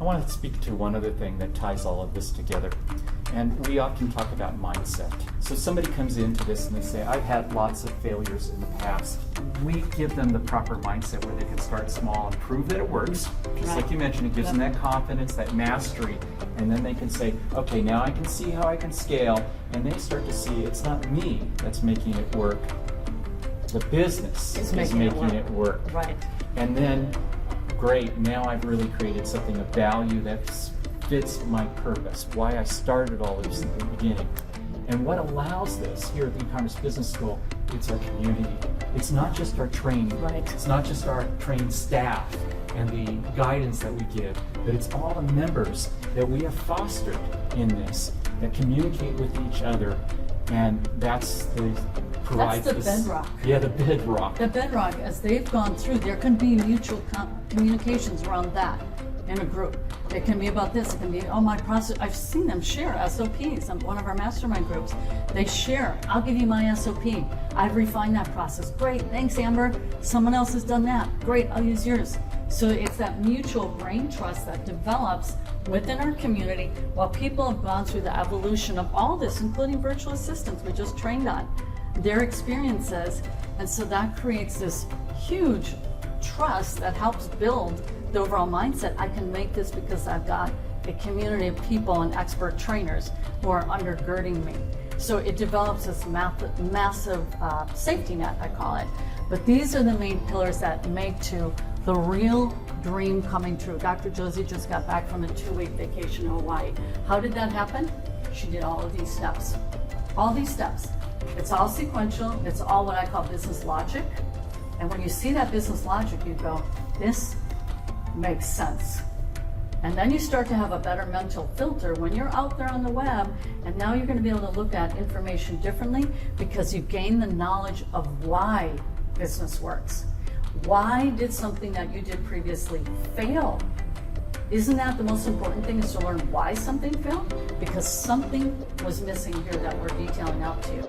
I want to speak to one other thing that ties all of this together. And we often talk about mindset. So somebody comes into this and they say, I've had lots of failures in the past. We give them the proper mindset where they can start small and prove that it works. Just like you mentioned, it gives them that confidence, that mastery. And then they can say, okay, now I can see how I can scale. And they start to see it's not me that's making it work. The business is making it work. Right. And then, great, now I've really created something of value that fits my purpose, why I started all this in the beginning. And what allows this here at the E-Commerce Business School, it's our community. It's not just our training. Right. It's not just our trained staff and the guidance that we give, but it's all the members that we have fostered in this that communicate with each other, and that's the bedrock. Yeah, the bedrock. The bedrock, as they've gone through, there can be mutual communications around that in a group. It can be about this, it can be, oh, my process. I've seen them share SOPs. One of our mastermind groups, they share, I'll give you my SOP. I've refined that process. Great, thanks, Amber. Someone else has done that. Great, I'll use yours. So it's that mutual brain trust that develops within our community while people have gone through the evolution of all this, including virtual assistants we just trained on, their experiences. And so that creates this huge trust that helps build the overall mindset. I can make this because I've got a community of people and expert trainers who are undergirding me. So it develops this massive safety net, I call it. But these are the main pillars that make to the real dream coming true. Dr. Josie just got back from a 2-week vacation in Hawaii. How did that happen? She did all of these steps. All these steps. It's all sequential. It's all what I call business logic. And when you see that business logic, you go, this makes sense. And then you start to have a better mental filter when you're out there on the web, and now you're going to be able to look at information differently because you gain the knowledge of why business works. Why did something that you did previously fail? Isn't that the most important thing, is to learn why something failed? Because something was missing here that we're detailing out to you.